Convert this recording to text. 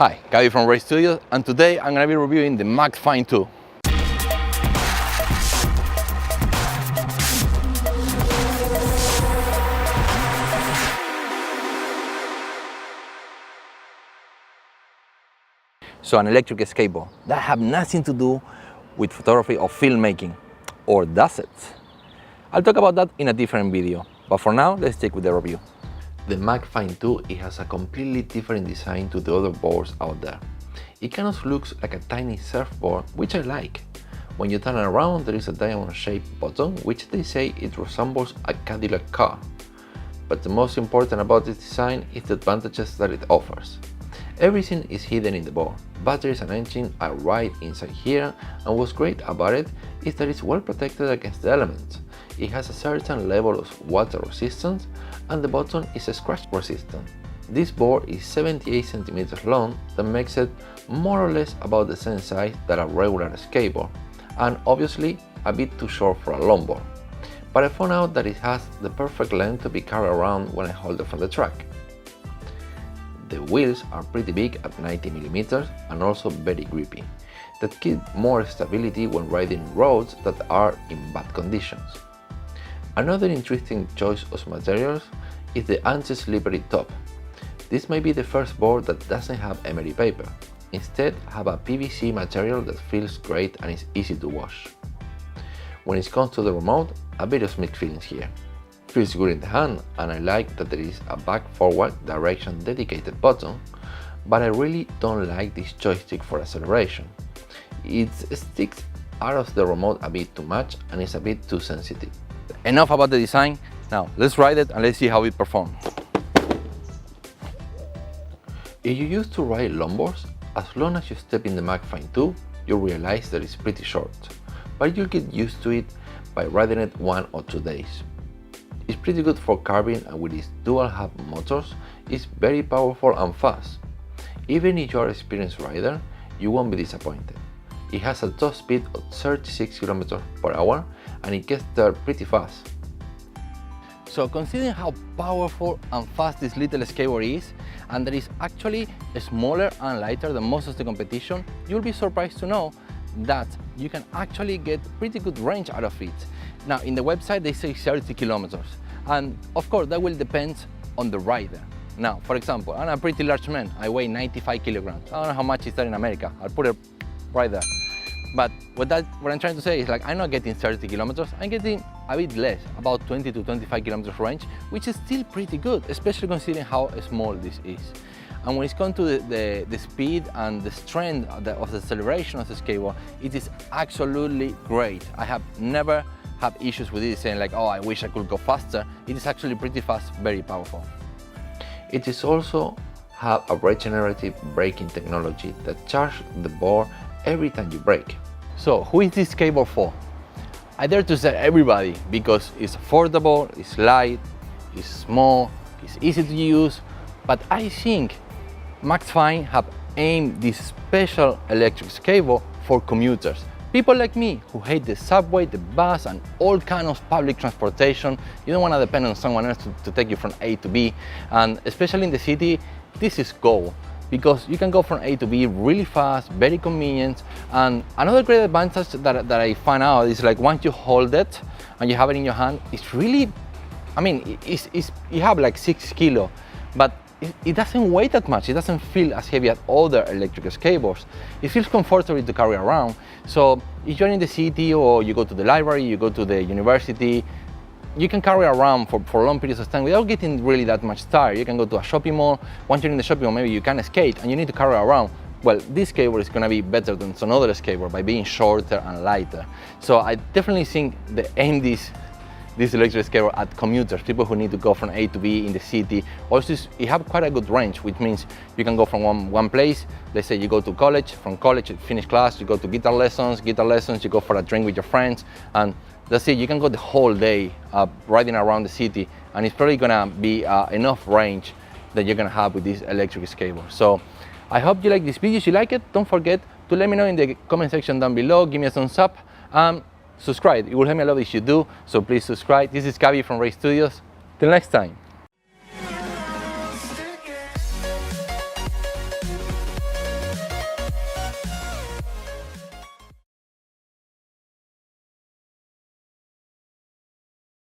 Hi, Gaby from Ray Studios, and today I'm going to be reviewing the Maxfind 2. So an electric skateboard that have nothing to do with photography or filmmaking, or does it? I'll talk about that in a different video, but for now let's stick with the review. The Maxfind 2 it has a completely different design to the other boards out there. It kind of looks like a tiny surfboard, which I like. When you turn around, there is a diamond-shaped button, which they say it resembles a Cadillac car. But the most important about this design is the advantages that it offers. Everything is hidden in the board. Batteries and engine are right inside here, and what's great about it is that it's well protected against the elements. It has a certain level of water resistance, and the button is scratch resistant. This board is 78 cm long, that makes it more or less about the same size that a regular skateboard, and obviously a bit too short for a longboard. But I found out that it has the perfect length to be carried around when I hold it from the track. The wheels are pretty big at 90 mm and also very grippy, that give more stability when riding roads that are in bad conditions. Another interesting choice of materials is the anti-slippery top. This may be the first board that doesn't have emery paper, instead have a PVC material that feels great and is easy to wash. When it comes to the remote, a bit of mixed feelings here. Feels good in the hand, and I like that there is a back-forward direction dedicated button, but I really don't like this joystick for acceleration. It sticks out of the remote a bit too much and is a bit too sensitive. Enough about the design, now let's ride it and let's see how it performs. If you used to ride longboards, as long as you step in the Maxfind 2, you'll realize that it's pretty short, but you'll get used to it by riding it 1 or 2 days. It's pretty good for carving, and with its dual hub motors, it's very powerful and fast. Even if you're an experienced rider, you won't be disappointed. It has a top speed of 36 km/h and it gets there pretty fast. So considering how powerful and fast this little skateboard is, and that it's actually smaller and lighter than most of the competition, you'll be surprised to know that you can actually get pretty good range out of it. Now in the website they say 30 kilometers, and of course that will depend on the rider. Now for example, I'm a pretty large man, I weigh 95 kilograms. I don't know how much is that in America, I'll put it right there. But what I'm trying to say is, like, I'm not getting 30 kilometers, I'm getting a bit less, about 20 to 25 kilometers range, which is still pretty good, especially considering how small this is. And when it comes to the speed and the strength of the acceleration of the skateboard, it is absolutely great. I have never had issues with it saying like, oh, I wish I could go faster. It is actually pretty fast, very powerful. It is also have a regenerative braking technology that charges the board every time you brake. So who is this skateboard for? I dare to say everybody, because it's affordable, it's light, it's small, it's easy to use, but I think Maxfind have aimed this special electric skateboard for commuters. People like me who hate the subway, the bus, and all kinds of public transportation. You don't want to depend on someone else to take you from A to B, and especially in the city, this is gold, because you can go from A to B really fast, very convenient. And another great advantage that I find out is, like, once you hold it and you have it in your hand, it's really, I mean, you have like 6 kilos, but it doesn't weigh that much. It doesn't feel as heavy as other electric skateboards. It feels comfortable to carry around. So if you're in the city, or you go to the library, you go to the university, you can carry around for long periods of time without getting really that much tired. You can go to a shopping mall. Once you're in the shopping mall, maybe you can skate and you need to carry around. Well, this skateboard is going to be better than some other skateboard by being shorter and lighter. So I definitely think they aim this electric skateboard at commuters, people who need to go from A to B in the city. Also, you have quite a good range, which means you can go from one place. Let's say you go to college, from college you finish class, you go to guitar lessons, you go for a drink with your friends, and that's it. You can go the whole day riding around the city, and it's probably gonna be enough range that you're gonna have with this electric skateboard. So I hope you like this video. If you like it, don't forget to let me know in the comment section down below. Give me a thumbs up. Subscribe, it will help me a lot if you do, so please subscribe. This is Gaby from Ray Studios. Till next time.